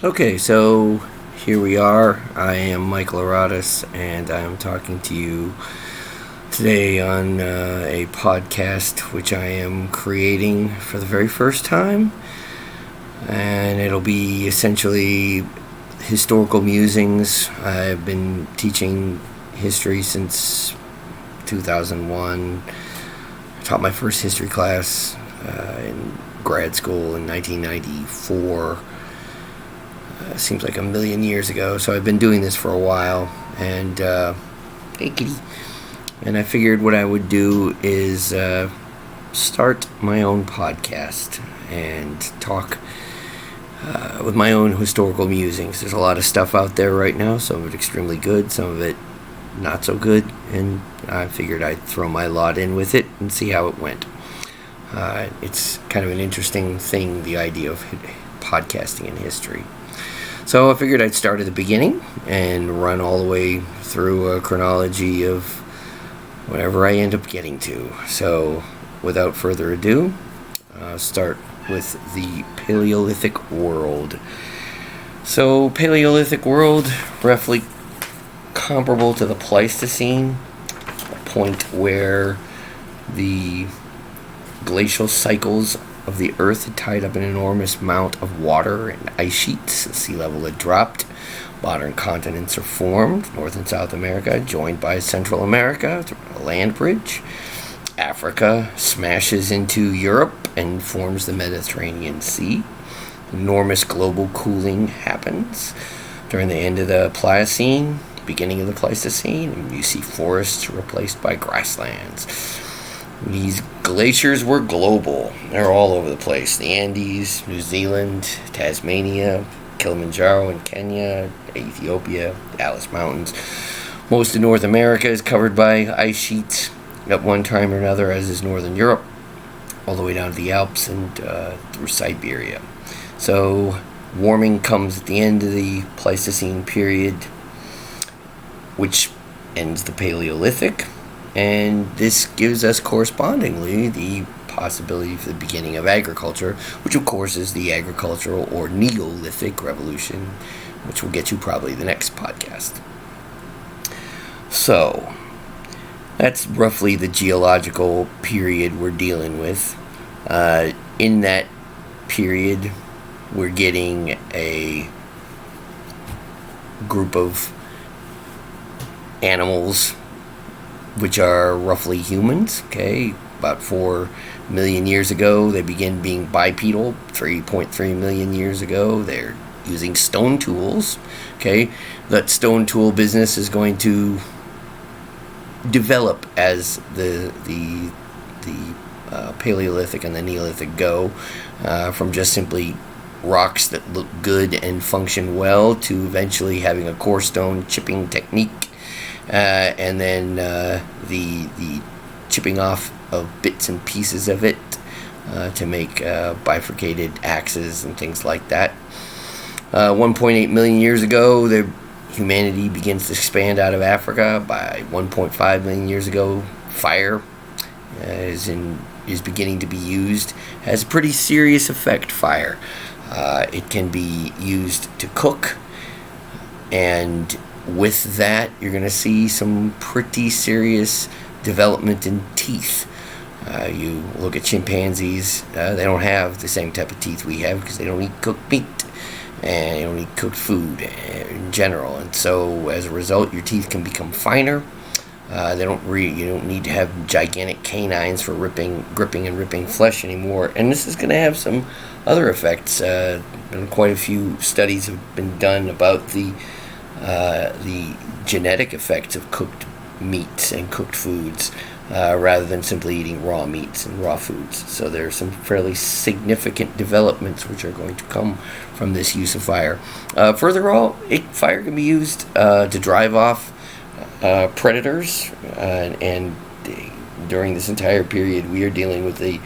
Okay, so here we are. I am Michael Aratus, and I am talking to you today on a podcast which I am creating for the very first time. And it'll be essentially historical musings. I've been teaching history since 2001. I taught my first history class in grad school in 1994. Seems like a million years ago, so I've been doing this for a while, and hey kitty. And I figured what I would do is start my own podcast and talk with my own historical musings. There's a lot of stuff out there right now, some of it extremely good, some of it not so good, and I figured I'd throw my lot in with it and see how it went. It's kind of an interesting thing, the idea of podcasting in history. So I figured I'd start at the beginning and run all the way through a chronology of whatever I end up getting to. So without further ado, start with the Paleolithic world. So Paleolithic world, roughly comparable to the Pleistocene, a point where the glacial cycles of the Earth had tied up an enormous amount of water and ice sheets. The sea level had dropped. Modern continents are formed. North and South America joined by Central America through a land bridge. Africa smashes into Europe and forms the Mediterranean Sea. Enormous global cooling happens during the end of the Pliocene, beginning of the Pleistocene, and you see forests replaced by grasslands. These glaciers were global. They're all over the place. The Andes, New Zealand, Tasmania, Kilimanjaro in Kenya, Ethiopia, the Atlas Mountains. Most of North America is covered by ice sheets at one time or another, as is Northern Europe, all the way down to the Alps and through Siberia. So warming comes at the end of the Pleistocene period, which ends the Paleolithic. And this gives us correspondingly the possibility for the beginning of agriculture, which of course is the agricultural or Neolithic revolution, which we'll get to probably the next podcast. So, that's roughly the geological period we're dealing with. In that period, we're getting a group of animals which are roughly humans, okay? About 4 million years ago, they begin being bipedal. 3.3 million years ago, they're using stone tools, okay? That stone tool business is going to develop as the Paleolithic and the Neolithic go, from just simply rocks that look good and function well to eventually having a core stone chipping technique. And then the chipping off of bits and pieces of it to make bifurcated axes and things like that. 1.8 million years ago, humanity begins to expand out of Africa. By 1.5 million years ago, fire is beginning to be used. Has a pretty serious effect, fire. It can be used to cook, and with that, you're going to see some pretty serious development in teeth. You look at chimpanzees, they don't have the same type of teeth we have because they don't eat cooked meat and they don't eat cooked food in general. And so, as a result, your teeth can become finer. You don't need to have gigantic canines for gripping and ripping flesh anymore. And this is going to have some other effects. And quite a few studies have been done about the genetic effects of cooked meats and cooked foods, rather than simply eating raw meats and raw foods. So there are some fairly significant developments which are going to come from this use of fire. Furthermore, fire can be used to drive off predators, and during this entire period we are dealing with the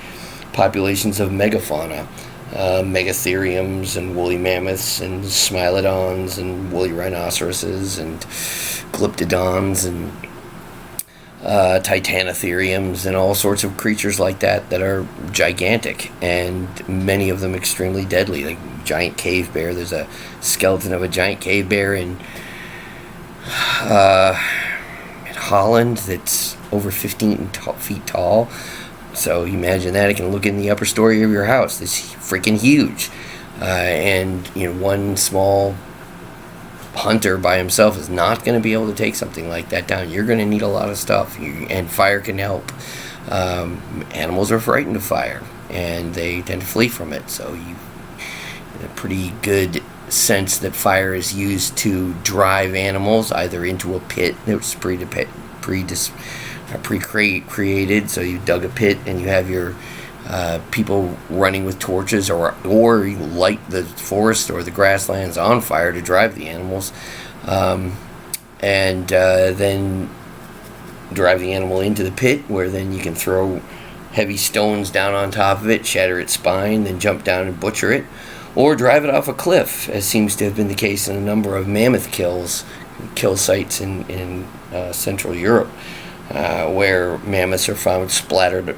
populations of megafauna. Megatheriums and woolly mammoths and smilodons and woolly rhinoceroses and glyptodons and titanotheriums, and all sorts of creatures like that are gigantic, and many of them extremely deadly. Like giant cave bear. There's a skeleton of a giant cave bear in Holland that's over 15 feet tall. So you imagine that. It can look in the upper story of your house. It's freaking huge. And one small hunter by himself is not going to be able to take something like that down. You're going to need a lot of stuff, and fire can help. Animals are frightened of fire, and they tend to flee from it. So a pretty good sense that fire is used to drive animals either into a pit that was pre-created. So you dug a pit and you have your people running with torches, or you light the forest or the grasslands on fire to drive the animals, and then drive the animal into the pit, where then you can throw heavy stones down on top of it, shatter its spine, then jump down and butcher it, or drive it off a cliff, as seems to have been the case in a number of mammoth kill sites in Central Europe, where mammoths are found splattered.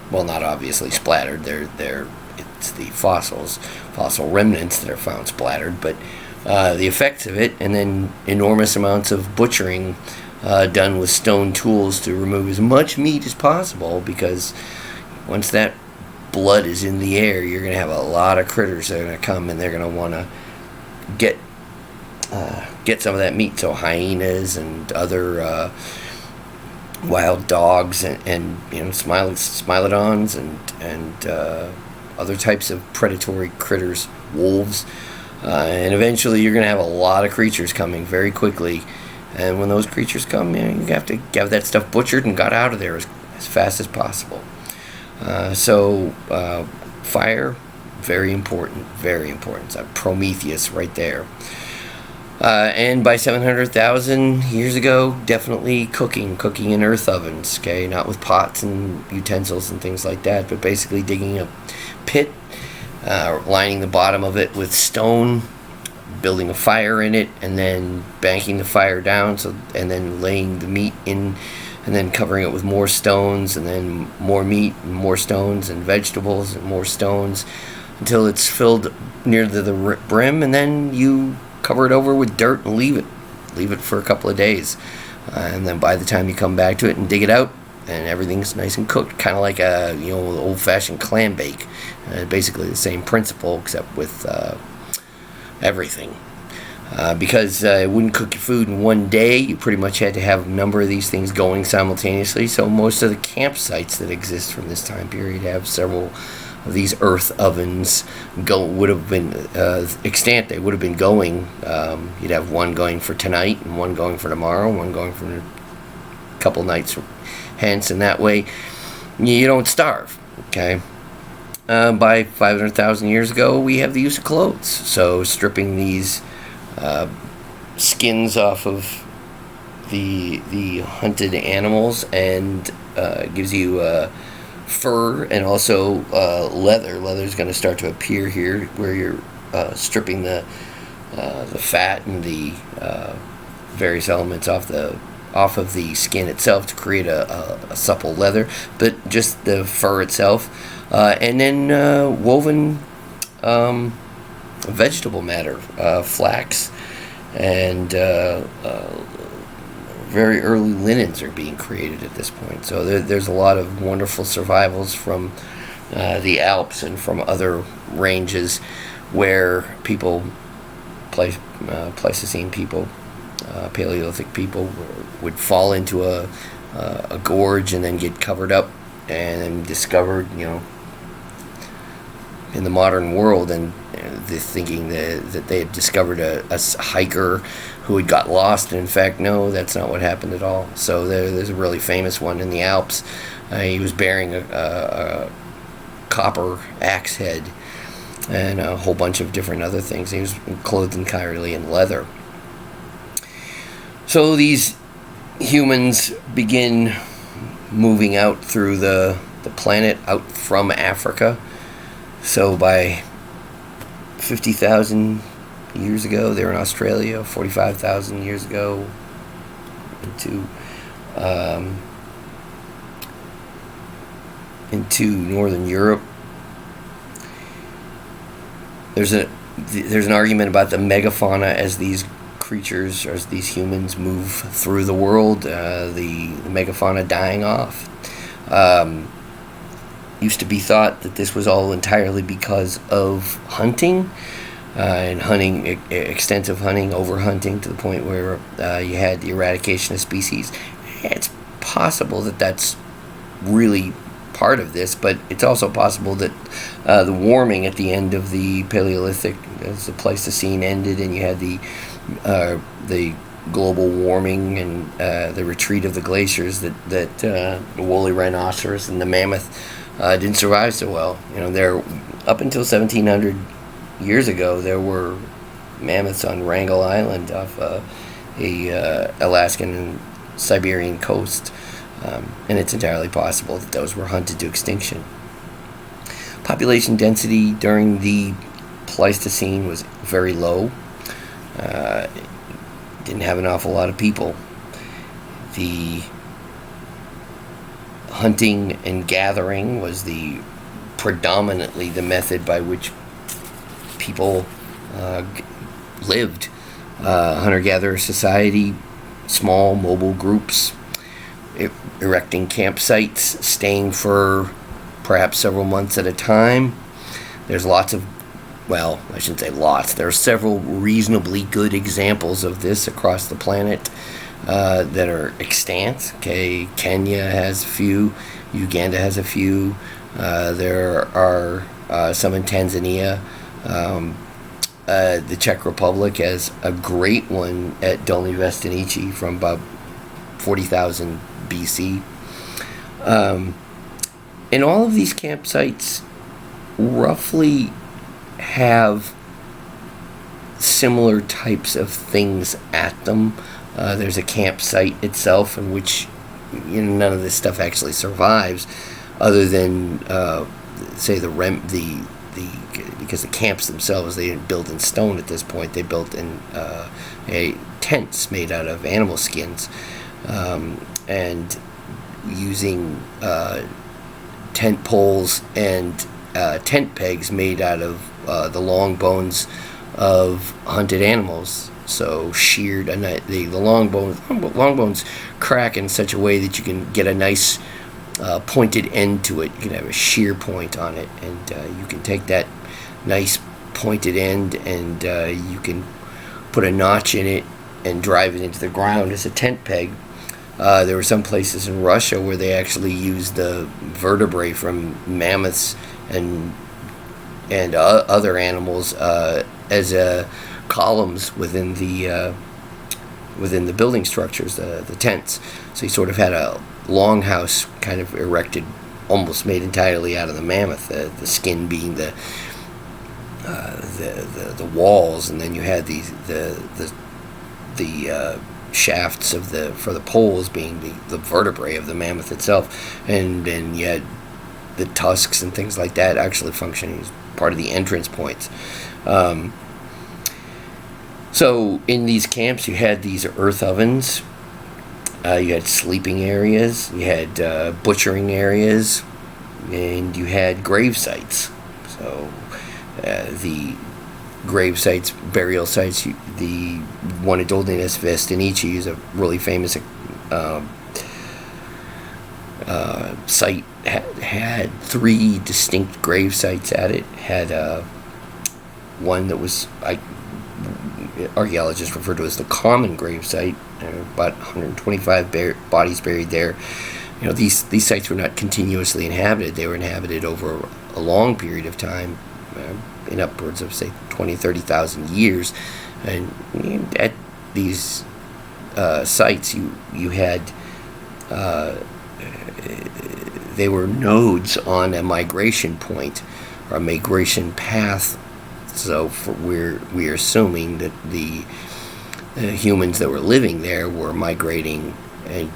Well, not obviously splattered. It's the fossil remnants that are found splattered, but the effects of it, and then enormous amounts of butchering done with stone tools to remove as much meat as possible, because once that blood is in the air, you're going to have a lot of critters that are going to come, and they're going to want to get some of that meat. So hyenas and other wild dogs and smilodons and other types of predatory critters, wolves, and eventually you're going to have a lot of creatures coming very quickly. And when those creatures come, you have to have that stuff butchered and got out of there as fast as possible. So fire, very important, very important. It's a Prometheus right there. And by 700,000 years ago, definitely cooking in earth ovens, okay? Not with pots and utensils and things like that, but basically digging a pit, lining the bottom of it with stone, building a fire in it, and then banking the fire down, and then laying the meat in, and then covering it with more stones, and then more meat and more stones and vegetables and more stones, until it's filled near to the brim, and then you cover it over with dirt and leave it for a couple of days, and then by the time you come back to it and dig it out, and everything's nice and cooked, kind of like a old-fashioned clam bake. Basically the same principle, except with everything. Because it wouldn't cook your food in one day, you pretty much had to have a number of these things going simultaneously. So most of the campsites that exist from this time period have several of these earth ovens would have been extant. They would have been going. You'd have one going for tonight, and one going for tomorrow, one going for a couple nights hence, and that way you don't starve. Okay. By 500,000 years ago, we have the use of clothes. So stripping these skins off of the hunted animals and gives you fur and also leather. Leather's going to start to appear here, where you're stripping the fat and the various elements off of the skin itself to create a supple leather, but just the fur itself, and then woven vegetable matter, flax, and very early linens are being created at this point. So there's a lot of wonderful survivals from the Alps and from other ranges where people, Pleistocene people, Paleolithic people, would fall into a gorge and then get covered up and discovered, in the modern world, and they're thinking that they had discovered a hiker who had got lost, and in fact, no, that's not what happened at all. So there's a really famous one in the Alps. He was bearing a copper axe head and a whole bunch of different other things. He was clothed entirely in leather. So these humans begin moving out through the planet, out from Africa. So by 50,000 years ago, they were in Australia. 45,000 years ago, into um, into northern Europe. There's an argument about the megafauna as these creatures, as these humans move through the world, the megafauna dying off. Used to be thought that this was all entirely because of hunting, and hunting, extensive hunting, overhunting to the point where you had the eradication of species. It's possible that that's really part of this, but it's also possible that the warming at the end of the Paleolithic, as the Pleistocene ended, and you had the global warming and the retreat of the glaciers, that the woolly rhinoceros and the mammoth didn't survive so well. There, up until 1700 years ago, there were mammoths on Wrangel Island off a Alaskan and Siberian coast. And it's entirely possible that those were hunted to extinction. Population density during the Pleistocene was very low. Didn't have an awful lot of people. The hunting and gathering was predominantly the method by which people lived. Hunter-gatherer society, small mobile groups, erecting campsites, staying for perhaps several months at a time. There's lots of, well, I shouldn't say lots, there are several reasonably good examples of this across the planet that are extant. Okay, Kenya has a few, Uganda has a few, there are some in Tanzania. The Czech Republic has a great one at Dolní Věstonice from about 40,000 BC. And all of these campsites roughly have similar types of things at them. There's a campsite itself in which none of this stuff actually survives, other than say because the camps themselves, they didn't build in stone at this point. They built in tents made out of animal skins, and using tent poles and tent pegs made out of the long bones of hunted animals. So sheared, the long bones crack in such a way that you can get a nice pointed end to it. You can have a shear point on it, and you can take that nice pointed end, and you can put a notch in it and drive it into the ground as a tent peg. There were some places in Russia where they actually used the vertebrae from mammoths and other animals as columns within the building structures, the tents. So you sort of had a longhouse kind of erected, almost made entirely out of the mammoth. The skin being the walls, and then you had the shafts for the poles being the vertebrae of the mammoth itself, and then you had the tusks and things like that actually functioning as part of the entrance points. So in these camps, you had these earth ovens, you had sleeping areas, you had butchering areas, and you had grave sites. So the grave sites, burial sites, the one at Dolní Věstonice is a really famous site. Had three distinct grave sites at it. Had one that was archaeologists refer to as the common grave site. About 125 bodies buried there. These sites were not continuously inhabited. They were inhabited over a long period of time, in upwards of, say, 30,000 years. And at these sites, you had they were nodes on a migration point or a migration path. So we're assuming that the humans that were living there were migrating, and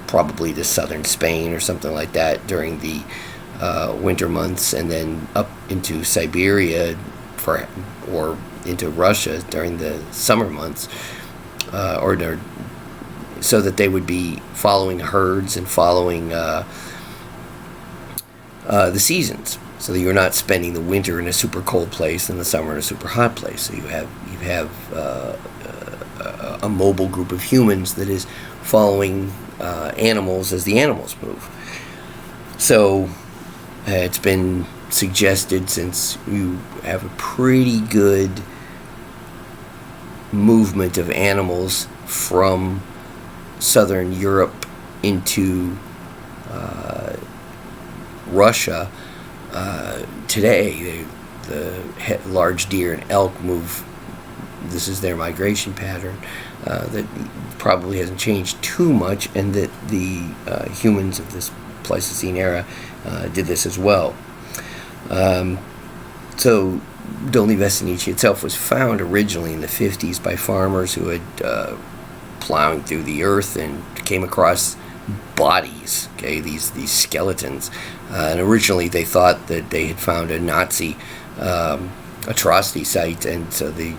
probably to southern Spain or something like that during the winter months, and then up into Siberia or into Russia during the summer months, or so that they would be following herds and following the seasons, so that you're not spending the winter in a super cold place and the summer in a super hot place. So you have a mobile group of humans that is following animals as the animals move. So it's been suggested, since you have a pretty good movement of animals from southern Europe into Russia today, the large deer and elk move. This is their migration pattern that probably hasn't changed too much, and that the humans of this Pleistocene era did this as well. So Dolní Vesenice itself was found originally in the 50s by farmers who had plowing through the earth and came across bodies, these skeletons, and originally they thought that they had found a Nazi atrocity site, and so they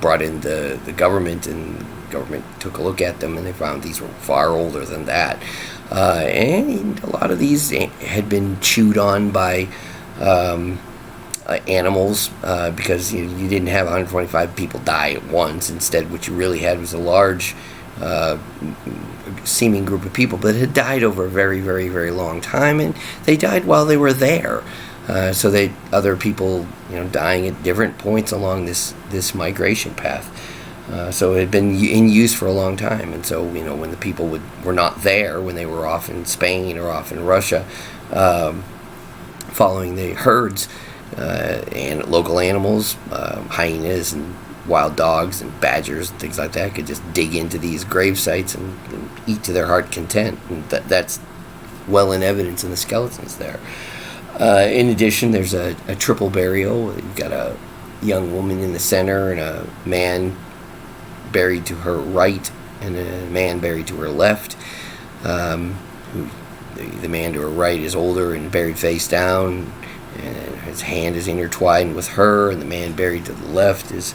brought in the government, and the government took a look at them, and they found these were far older than that, and a lot of these had been chewed on by animals, because you didn't have 125 people die at once. Instead, what you really had was a large seeming group of people, but it had died over a very, very, very long time, and they died while they were there. So other people, dying at different points along this migration path. So it had been in use for a long time, and so when the people were not there, when they were off in Spain or off in Russia, following the herds and local animals, hyenas and wild dogs and badgers and things like that, could just dig into these grave sites and eat to their heart content, and that's well in evidence in the skeletons there. In addition, there's a triple burial. You've got a young woman in the center, and a man buried to her right, and a man buried to her left. The man to her right is older and buried face down, and his hand is intertwined with her, and the man buried to the left is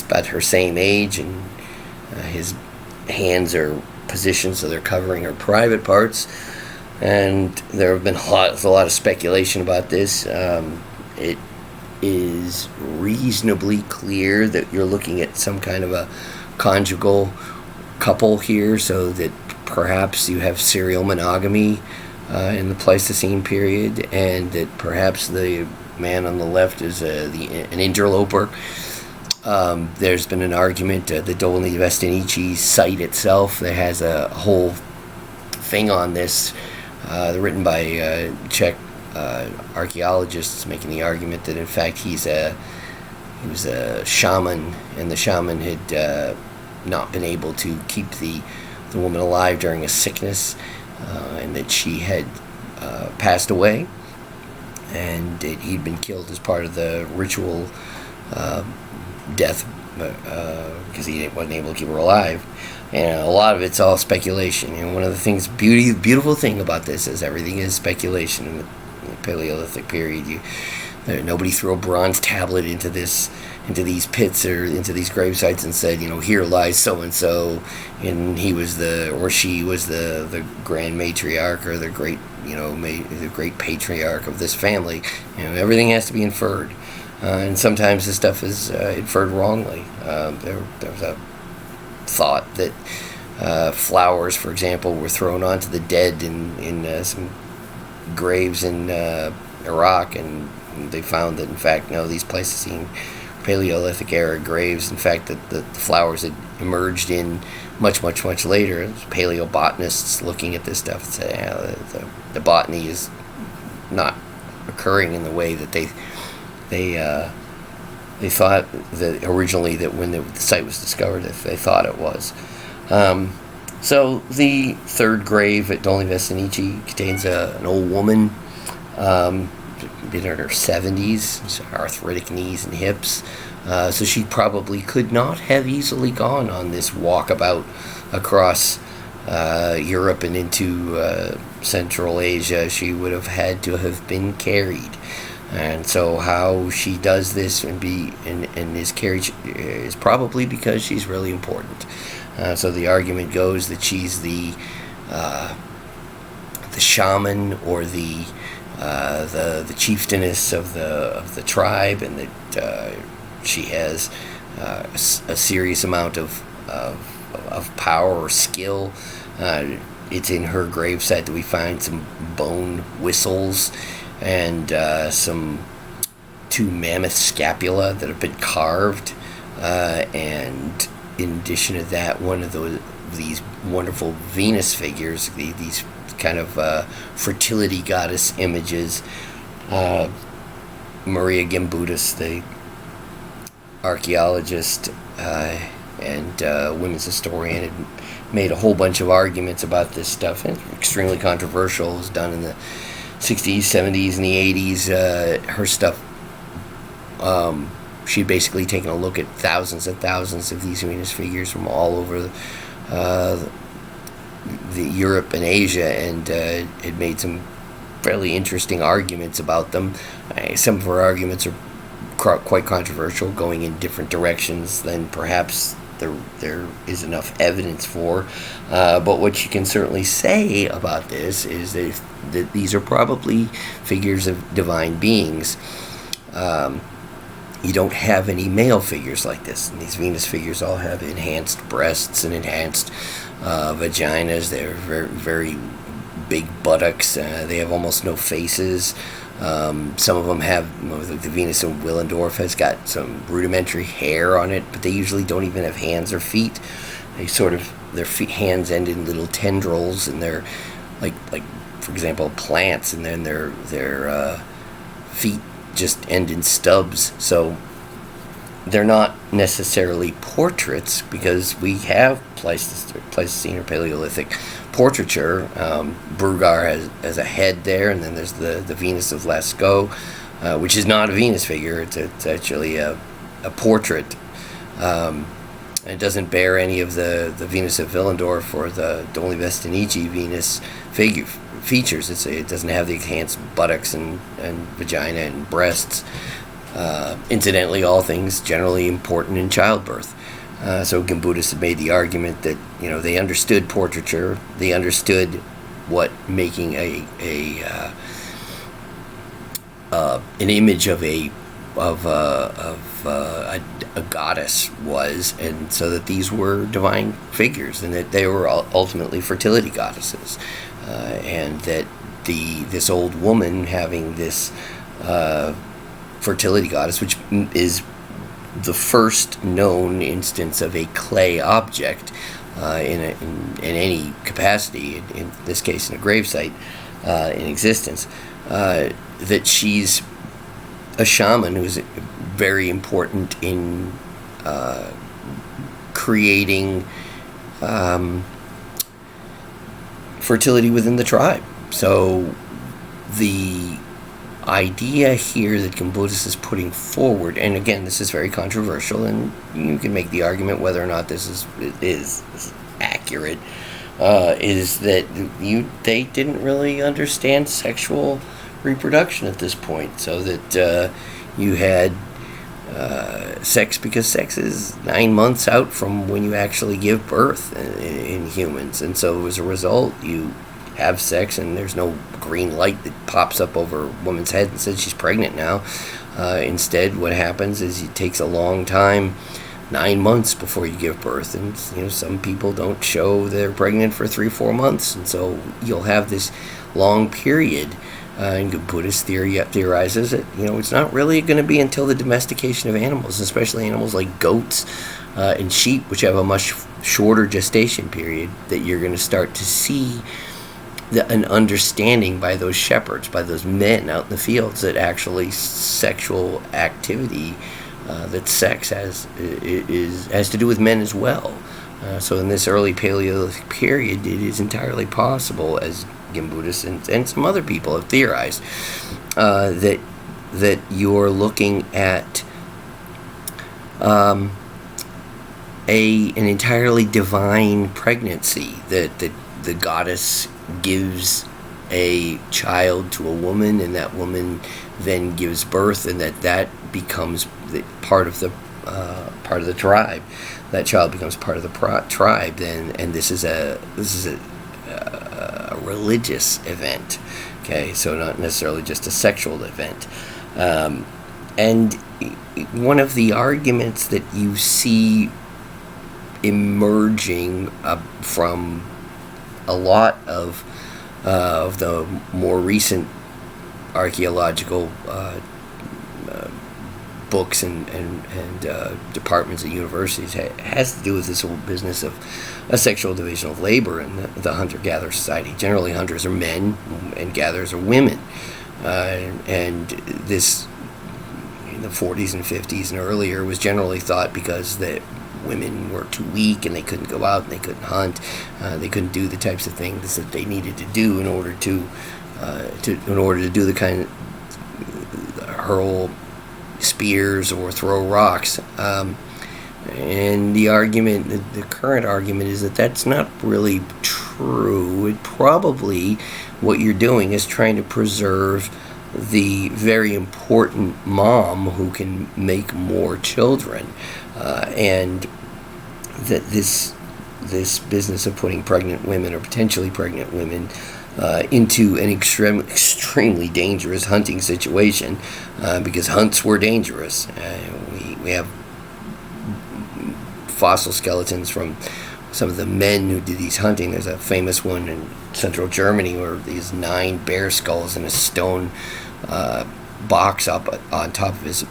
about her same age, and his hands are positioned so they're covering her private parts. And there have been a lot of speculation about this. It is reasonably clear that you're looking at some kind of a conjugal couple here, so that perhaps you have serial monogamy in the Pleistocene period, and that perhaps the man on the left is an interloper. There's been an argument, the Dolní Vesenice site itself, that has a whole thing on this, written by Czech archaeologists, making the argument that in fact he was a shaman, and the shaman had not been able to keep the woman alive during a sickness, and that she had passed away, and that he'd been killed as part of the ritual death, because he wasn't able to keep her alive. And a lot of it's all speculation. One of the things, beautiful thing about this is everything is speculation. In the Paleolithic period, nobody threw a bronze tablet into these pits or into these grave sites and said, here lies so and so, and he was or she was the grand matriarch, or the great the great patriarch of this family. Everything has to be inferred, and sometimes this stuff is inferred wrongly. There was a thought that flowers, for example, were thrown onto the dead in some graves in Iraq, and they found that in fact no, these Pleistocene Paleolithic era graves, in fact, that the flowers had emerged in much later. Paleobotanists looking at this stuff and say the botany is not occurring in the way that they thought that originally, that when the site was discovered, that they thought it was. So the third grave at Dolní Vesenice contains an old woman, been in her 70s, arthritic knees and hips. So she probably could not have easily gone on this walkabout across Europe and into Central Asia. She would have had to have been carried. And so how she does this and is carried is probably because she's really important. So the argument goes that she's the shaman, or the chieftainess of the tribe, and that she has a serious amount of power or skill. It's in her gravesite that we find some bone whistles and some 2 mammoth scapula that have been carved, and in addition to that, one of these wonderful Venus figures, these kind of fertility goddess images. Maria Gimbutas, the archaeologist and women's historian, had made a whole bunch of arguments about this stuff. And it's extremely controversial. It was done in the 60s, 70s, and the 80s. Her stuff, she'd basically taken a look at thousands and thousands of these Venus figures from all over the Europe and Asia, and it made some fairly interesting arguments about them. Some of her arguments are quite controversial, going in different directions than perhaps there is enough evidence for. But what you can certainly say about this is that these are probably figures of divine beings. You don't have any male figures like this. And these Venus figures all have enhanced breasts and enhanced vaginas. They're very, very big buttocks. They have almost no faces. Some of them have, the Venus in Willendorf has got some rudimentary hair on it, but they usually don't even have hands or feet. They sort of, their hands end in little tendrils, and they're like for example, plants, and then their feet just end in stubs. So they're not necessarily portraits, because we have Pleistocene or Paleolithic portraiture. Brugar has a head there, and then there's the Venus of Lascaux, which is not a Venus figure. It's actually a portrait. It doesn't bear any of the Venus of Willendorf or the Doni Vestinici Venus features. It doesn't have the enhanced buttocks and vagina and breasts. Incidentally, all things generally important in childbirth. So Gimbutas had made the argument that they understood portraiture, they understood what making an image of a goddess was, and so that these were divine figures, and that they were ultimately fertility goddesses, and that this old woman having this fertility goddess, which is the first known instance of a clay object in any capacity, in this case in a gravesite, in existence, that she's a shaman who's very important in creating fertility within the tribe. So the idea here that Gimbutas is putting forward, and again, this is very controversial, and you can make the argument whether or not this is accurate, is that they didn't really understand sexual reproduction at this point, so that you had sex because sex is 9 months out from when you actually give birth in humans, and so as a result you have sex and there's no green light that pops up over a woman's head and says she's pregnant now. Instead, what happens is it takes a long time, 9 months before you give birth, and some people don't show they're pregnant for 3-4 months, and so you'll have this long period. And Buddhist theorizes that it's not really going to be until the domestication of animals, especially animals like goats and sheep, which have a much shorter gestation period, that you're going to start to see an understanding by those shepherds, by those men out in the fields, that actually sexual activity, that sex has to do with men as well. So in this early Paleolithic period, it is entirely possible, as Gimbutas and some other people have theorized, that you're looking at an entirely divine pregnancy, that the goddess gives a child to a woman, and that woman then gives birth, and that becomes part of the tribe. That child becomes part of the tribe then, and this is a religious event. Okay, so not necessarily just a sexual event. And one of the arguments that you see emerging from a lot of the more recent archaeological books and departments at universities has to do with this whole business of a sexual division of labor in the hunter-gatherer society. Generally, hunters are men and gatherers are women, and this in the 40s and 50s and earlier was generally thought because that women were too weak and they couldn't go out and they couldn't hunt, they couldn't do the types of things that they needed to do in order to do the kind of hurl spears or throw rocks. And the current argument is that that's not really true. It probably, what you're doing is trying to preserve the very important mom who can make more children, and that this business of putting pregnant women or potentially pregnant women into an extremely dangerous hunting situation, because hunts were dangerous. We have fossil skeletons from some of the men who did these hunting. There's a famous one in central Germany where these 9 bear skulls in a stone box up on top of his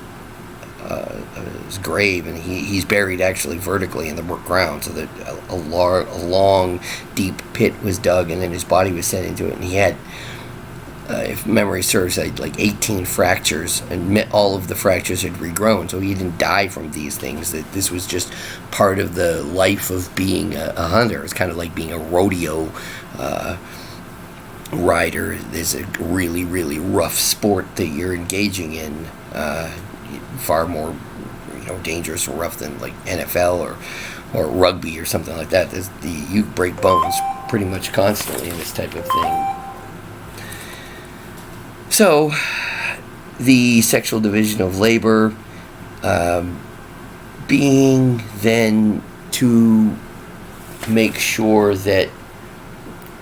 grave, and he's buried actually vertically in the ground, so that a long, deep pit was dug, and then his body was sent into it, and he had, if memory serves, like 18 fractures, and all of the fractures had regrown, so he didn't die from these things. That this was just part of the life of being a hunter. It's kind of like being a rodeo rider. There's a really, really rough sport that you're engaging in, far more dangerous or rough than like NFL or rugby or something like that. You break bones pretty much constantly in this type of thing. So the sexual division of labor being then to make sure that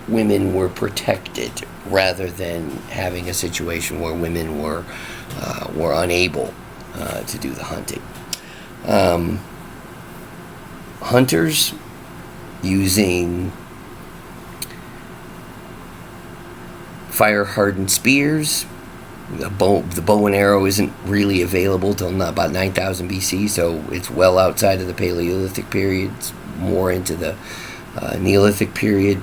women were protected rather than having a situation where women were unable to do the hunting. Hunters using fire-hardened spears. The bow and arrow isn't really available till about 9,000 BC, so it's well outside of the Paleolithic period. It's more into the Neolithic period.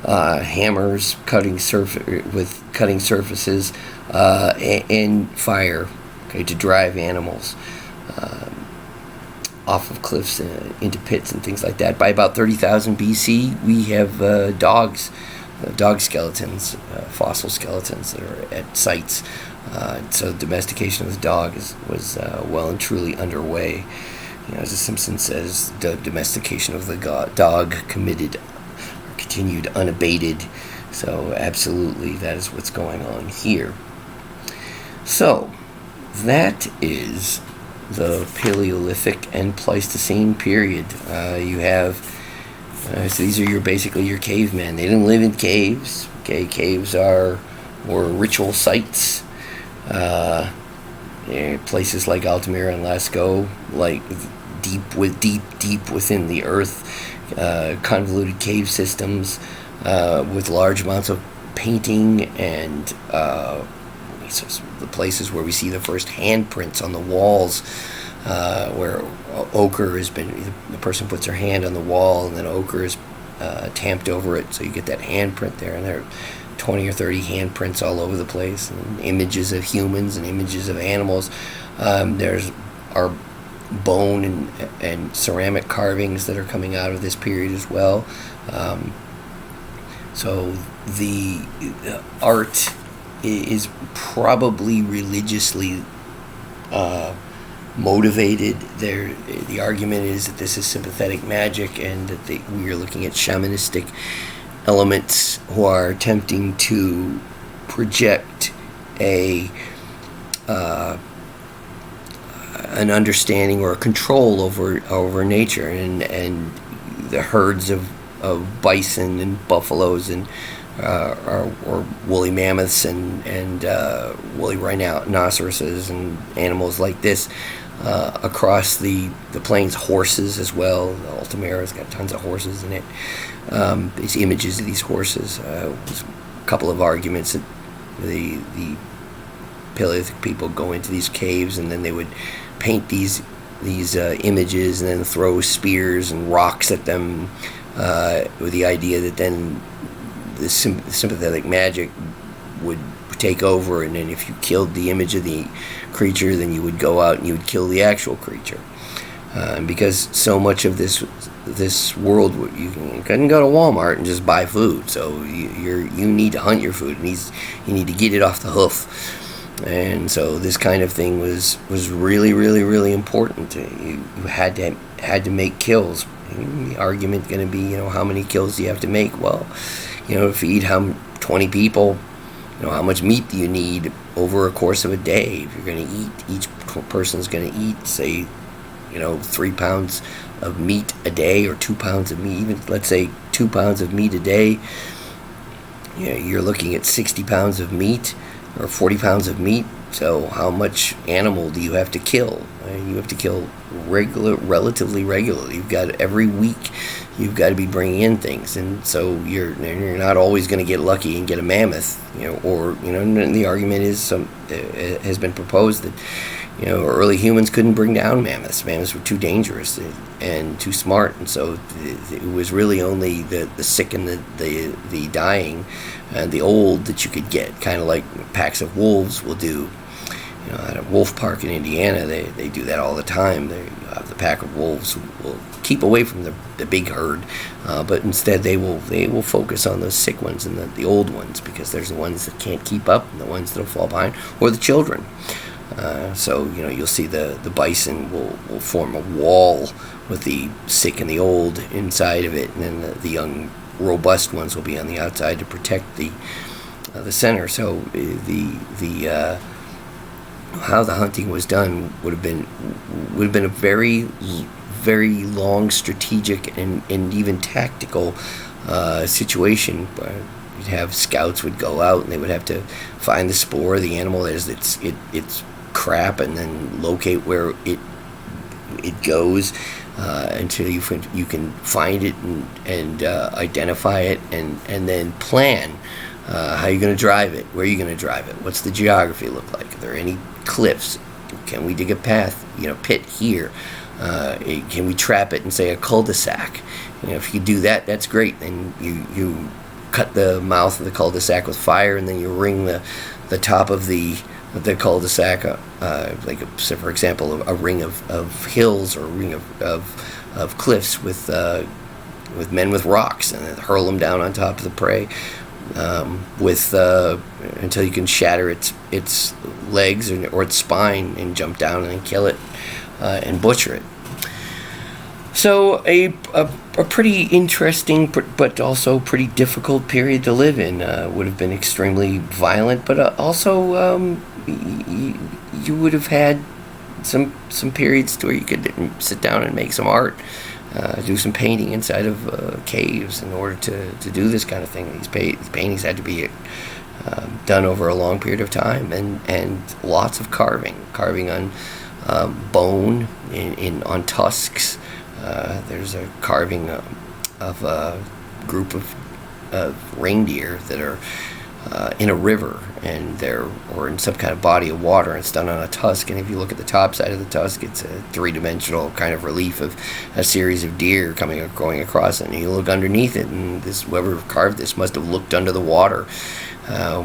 Hammers, cutting surfaces, and fire, to drive animals off of cliffs into pits and things like that. By about 30,000 BC, we have dog skeletons, fossil skeletons that are at sites. So domestication of the dog was well and truly underway. As The Simpsons says, the domestication of the dog continued unabated. So absolutely, that is what's going on here. So that is the Paleolithic and Pleistocene period. You have so these are basically your cavemen. They didn't live in caves. Okay, caves were ritual sites. Places like Altamira and Lascaux, like deep within the earth, convoluted cave systems with large amounts of painting, and so the places where we see the first handprints on the walls, where ochre has been, the person puts their hand on the wall and then ochre is tamped over it, so you get that handprint there, and there are 20 or 30 handprints all over the place, and images of humans and images of animals. There's our bone and ceramic carvings that are coming out of this period as well. So the art is probably religiously motivated. The argument is that this is sympathetic magic, and that we are looking at shamanistic elements who are attempting to project an understanding or a control over nature, and the herds of bison and buffaloes and or woolly mammoths and woolly rhinoceroses and animals like this across the plains. Horses as well. The Altamira's got tons of horses in it. These images of these horses. There's a couple of arguments that the Paleolithic people go into these caves and then they would paint these images and then throw spears and rocks at them with the idea that then the sympathetic magic would take over, and then if you killed the image of the creature, then you would go out and you would kill the actual creature. And because so much of this world, you couldn't go to Walmart and just buy food, so you need to hunt your food, and you need to get it off the hoof. And so this kind of thing was really, really, really important. You had to make kills. The argument going to be, how many kills do you have to make? Well, to feed 20 people, how much meat do you need over a course of a day? If you're going to eat, each person's going to eat, say, 3 pounds of meat a day, or 2 pounds of meat, even let's say 2 pounds of meat a day. You're looking at 60 pounds of meat or 40 pounds of meat. So how much animal do you have to kill? You have to kill relatively regularly. You've got every week. You've got to be bringing in things, and so you're not always going to get lucky and get a mammoth. And the argument is has been proposed that early humans couldn't bring down mammoths. Mammoths were too dangerous and too smart, and so it was really only the sick and the dying and the old that you could get, kind of like packs of wolves will do. At a wolf park in Indiana, they do that all the time. They have the pack of wolves who will keep away from the big herd, but instead they will focus on those sick ones and the old ones, because there's the ones that can't keep up and the ones that'll fall behind, or the children. So you'll see the bison will form a wall with the sick and the old inside of it, and then the young robust ones will be on the outside to protect the center. So the how the hunting was done would have been a very, very long strategic and even tactical situation. You'd have scouts would go out and they would have to find the spoor of the animal as its crap, and then locate where it goes until you can find it and identify it, and then plan how you're going to drive it, where you're going to drive it, what's the geography look like, are there any cliffs, can we dig a path, pit here, can we trap it in, say, a cul-de-sac? If you do that, that's great. Then you cut the mouth of the cul-de-sac with fire, and then you ring the top of the cul-de-sac, like for example, a ring of hills, or a ring of cliffs with men with rocks, and then hurl them down on top of the prey until you can shatter its legs or its spine, and jump down and kill it and butcher it. So a pretty interesting but also pretty difficult period to live in. Would have been extremely violent, but also you would have had some periods to where you could sit down and make some art, do some painting inside of caves in order to do this kind of thing. These paintings had to be done over a long period of time, and lots of carving on bone, on tusks. There's a carving of a group of reindeer that are in a river, or in some kind of body of water, and it's done on a tusk. And if you look at the top side of the tusk, it's a three-dimensional kind of relief of a series of deer going across it. And you look underneath it, and whoever carved this must have looked under the water,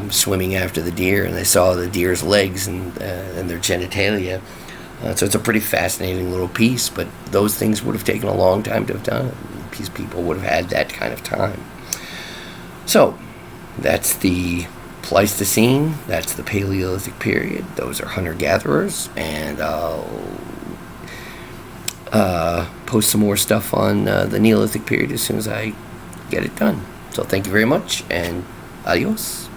swimming after the deer, and they saw the deer's legs and their genitalia. So it's a pretty fascinating little piece, but those things would have taken a long time to have done. These people would have had that kind of time. So that's the Pleistocene, that's the Paleolithic period. Those are hunter-gatherers, and I'll post some more stuff on the Neolithic period as soon as I get it done. So thank you very much, and adios.